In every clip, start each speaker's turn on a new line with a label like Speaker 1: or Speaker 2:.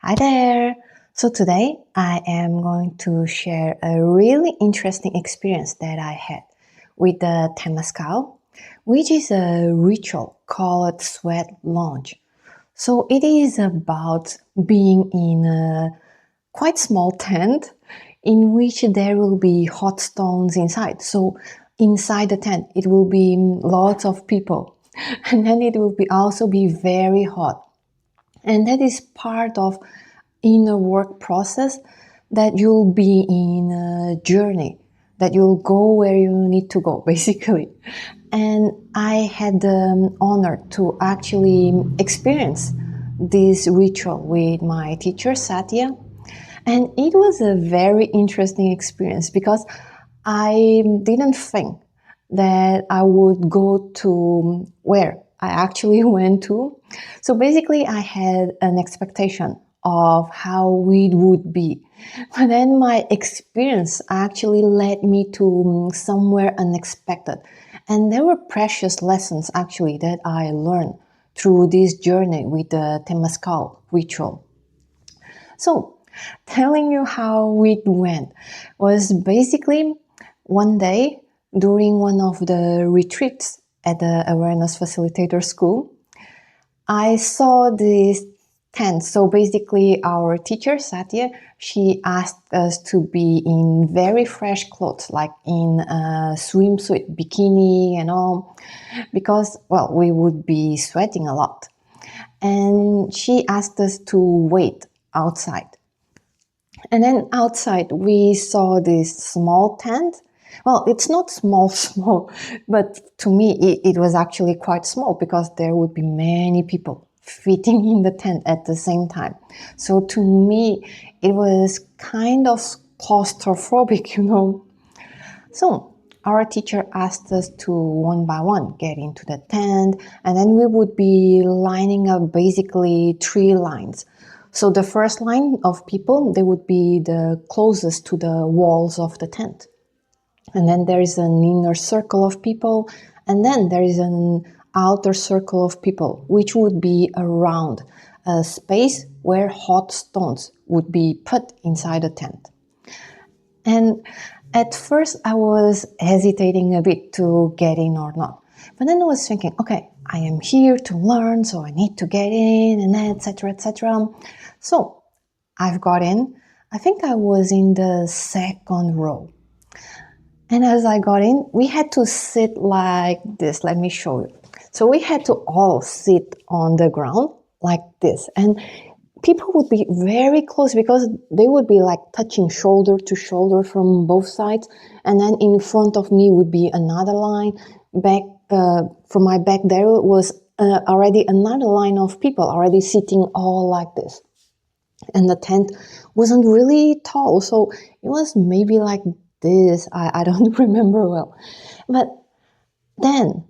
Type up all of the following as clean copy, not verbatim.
Speaker 1: Hi there! So today I am going to share a really interesting experience that I had with the Temazcal, which is a ritual called sweat lodge. So it is about being in a quite small tent in which there will be hot stones inside. So inside the tent it will be lots of people and then it will be also be very hot. And that is part of inner work process that you'll be in a journey, that you'll go where you need to go, basically. And I had the honor to actually experience this ritual with my teacher, Satya. And it was a very interesting experience because I didn't think that I would go to where I actually went to. So basically, I had an expectation of how it would be. But then my experience actually led me to somewhere unexpected. And there were precious lessons actually that I learned through this journey with the Temazcal ritual. So, telling you how it went was basically one day during one of the retreats at the Awareness Facilitator School, I saw this tent. So basically, our teacher, Satya, she asked us to be in very fresh clothes, like in a swimsuit, bikini, and all, because, well, we would be sweating a lot. And she asked us to wait outside. And then outside, we saw this small tent. Well, it's not small, small, but to me, it was actually quite small because there would be many people fitting in the tent at the same time. So to me, it was kind of claustrophobic, So our teacher asked us to one by one get into the tent, and then we would be lining up basically three lines. So the first line of people, they would be the closest to the walls of the tent. And then there is an inner circle of people, and then there is an outer circle of people, which would be around a space where hot stones would be put inside the tent. And at first I was hesitating a bit to get in or not. But then I was thinking, okay, I am here to learn, so I need to get in, and etc., etc. So I've got in. I think I was in the second row. And as I got in, we had to sit like this. Let me show you. So we had to all sit on the ground like this. And people would be very close because they would be like touching shoulder to shoulder from both sides. And then in front of me would be another line. Back from my back there was already another line of people already sitting all like this. And the tent wasn't really tall, so it was maybe like this. I don't remember well. But then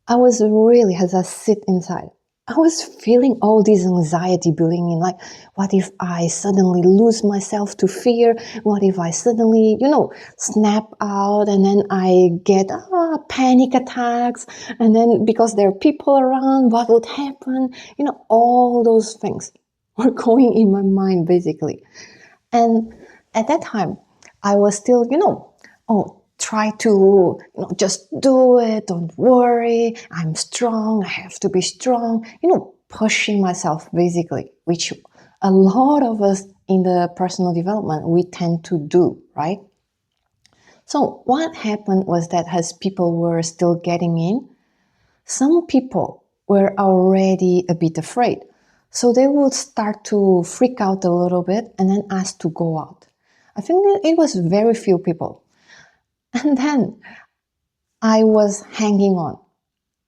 Speaker 1: I was really, as I sit inside, I was feeling all this anxiety building in, like, what if I suddenly lose myself to fear? What if I suddenly, snap out and then I get panic attacks? And then because there are people around, what would happen? All those things were going in my mind, basically. And at that time, I was still, try to just do it, don't worry, I'm strong, I have to be strong, pushing myself basically, which a lot of us in the personal development, we tend to do, right? So what happened was that as people were still getting in, some people were already a bit afraid. So they would start to freak out a little bit and then ask to go out. I think that it was very few people. And then I was hanging on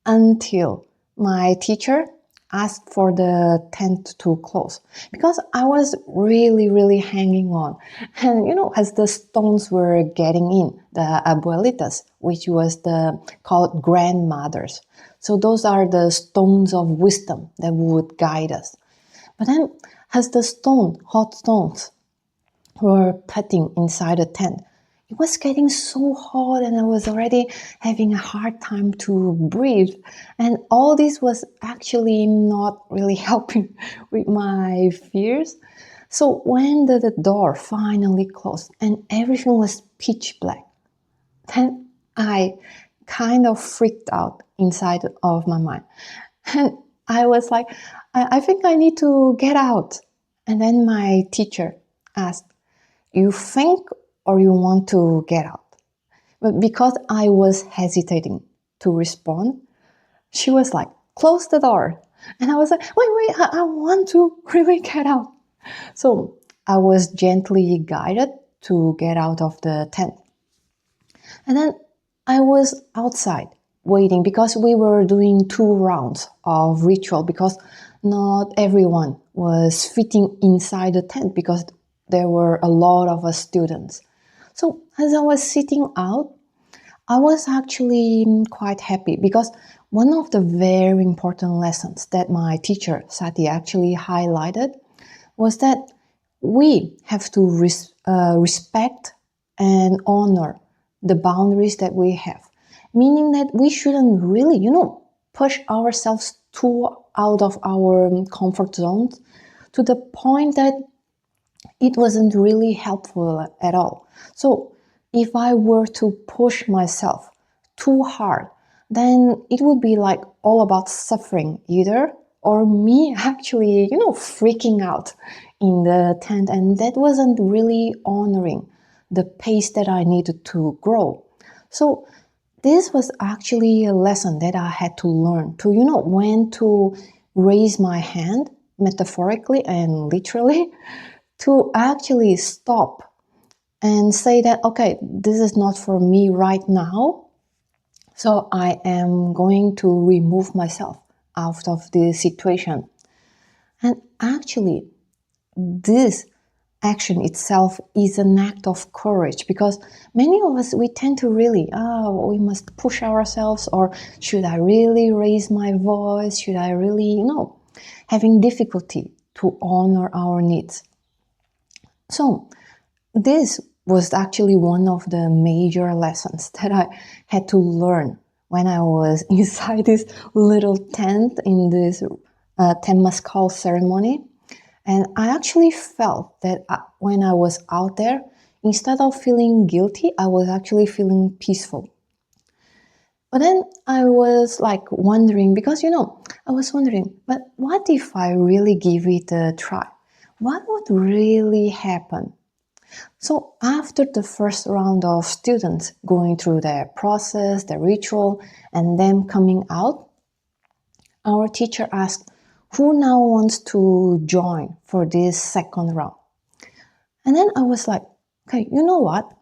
Speaker 1: until my teacher asked for the tent to close because I was really, really hanging on. And as the stones were getting in, the abuelitas, which was called grandmothers. So those are the stones of wisdom that would guide us. But then as the hot stones were putting inside the tent, it was getting so hot and I was already having a hard time to breathe. And all this was actually not really helping with my fears. So when the door finally closed and everything was pitch black, then I kind of freaked out inside of my mind. And I was like, I think I need to get out. And then my teacher asked, you think or you want to get out? But because I was hesitating to respond, she was like, close the door. And I was like, wait, I want to really get out. So I was gently guided to get out of the tent. And then I was outside waiting because we were doing 2 rounds of ritual because not everyone was fitting inside the tent because there were a lot of us students. So as I was sitting out, I was actually quite happy because one of the very important lessons that my teacher Sati actually highlighted was that we have to respect and honor the boundaries that we have, meaning that we shouldn't really, push ourselves too out of our comfort zones to the point that it wasn't really helpful at all. So if I were to push myself too hard, then it would be like all about suffering either, or me actually, freaking out in the tent. And that wasn't really honoring the pace that I needed to grow. So this was actually a lesson that I had to learn to, when to raise my hand metaphorically and literally to actually stop and say that, okay, this is not for me right now. So I am going to remove myself out of this situation. And actually, this action itself is an act of courage because many of us, we tend to really, we must push ourselves, or should I really raise my voice? Should I really, having difficulty to honor our needs. So this was actually one of the major lessons that I had to learn when I was inside this little tent in this Temazcal ceremony. And I actually felt that when I was out there, instead of feeling guilty, I was actually feeling peaceful. But then I was like wondering, because I was wondering, but what if I really give it a try? What would really happen? So after the first round of students going through their process, their ritual, and them coming out, our teacher asked, who now wants to join for this second round? And then I was like, okay, you know what?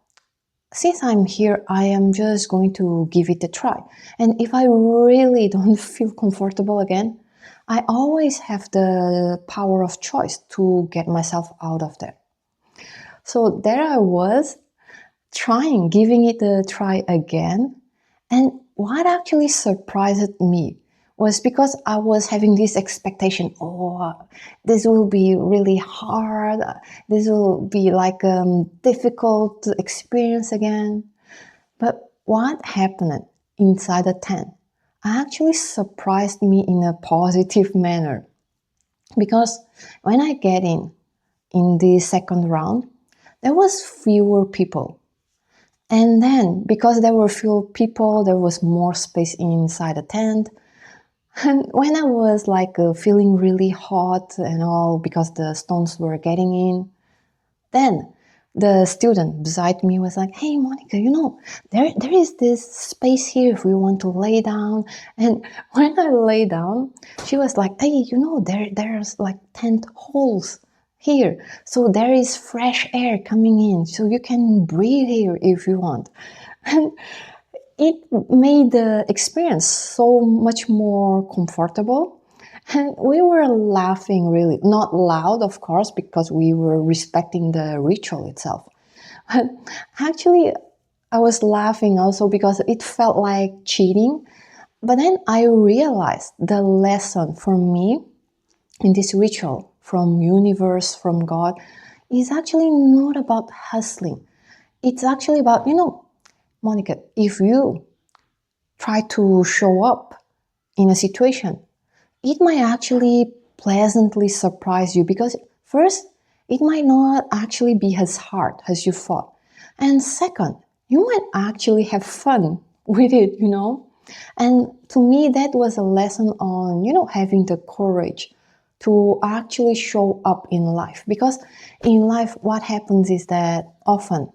Speaker 1: Since I'm here, I am just going to give it a try. And if I really don't feel comfortable again, I always have the power of choice to get myself out of there. So there I was, giving it a try again. And what actually surprised me was because I was having this expectation, this will be really hard, this will be like a difficult experience again. But what happened inside the tent actually surprised me in a positive manner. Because when I get in the second round, there was fewer people. And then, because there were fewer people, there was more space inside the tent. And when I was feeling really hot and all because the stones were getting in, then the student beside me was like, hey, Monica, there is this space here if we want to lay down. And when I lay down, she was like, hey, there's 10 holes here. So there is fresh air coming in. So you can breathe here if you want. And it made the experience so much more comfortable. And we were laughing really, not loud, of course, because we were respecting the ritual itself. But actually, I was laughing also because it felt like cheating. But then I realized the lesson for me in this ritual from universe, from God, is actually not about hustling. It's actually about, Monica, if you try to show up in a situation, it might actually pleasantly surprise you because first, it might not actually be as hard as you thought. And second, you might actually have fun with it. And to me, that was a lesson on, having the courage to actually show up in life. Because in life, what happens is that often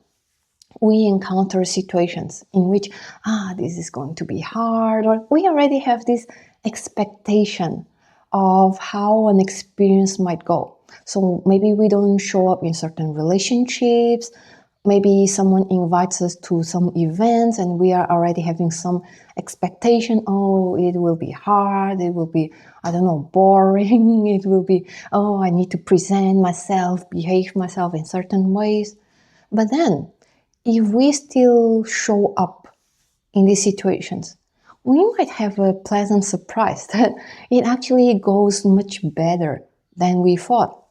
Speaker 1: we encounter situations in which, this is going to be hard, or we already have this expectation of how an experience might go. So maybe we don't show up in certain relationships. Maybe someone invites us to some events and we are already having some expectation. Oh, it will be hard. It will be, I don't know, boring. It will be, oh, I need to present myself, behave myself in certain ways. But then, if we still show up in these situations, we might have a pleasant surprise that it actually goes much better than we thought,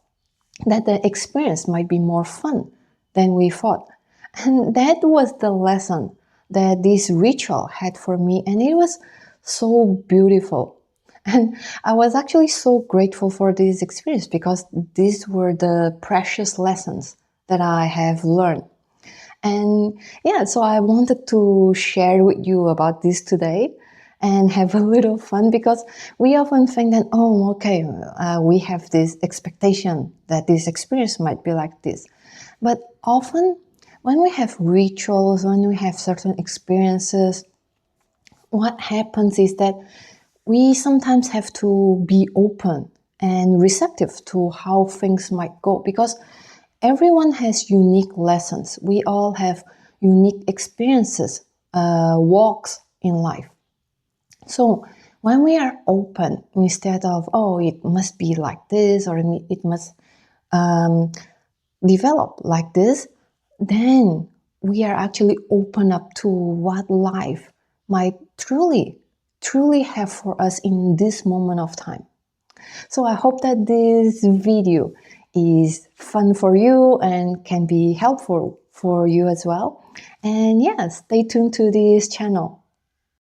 Speaker 1: that the experience might be more fun than we thought. And that was the lesson that this ritual had for me, and it was so beautiful. And I was actually so grateful for this experience because these were the precious lessons that I have learned. And yeah, so I wanted to share with you about this today and have a little fun because we often think that, oh, okay, we have this expectation that this experience might be like this. But often, when we have rituals, when we have certain experiences, what happens is that we sometimes have to be open and receptive to how things might go because everyone has unique lessons. We all have unique experiences, walks in life. So when we are open, instead of, oh, it must be like this or it must develop like this, then we are actually open up to what life might truly have for us in this moment of time. So I hope that this video is fun for you and can be helpful for you as well. And yeah, stay tuned to this channel.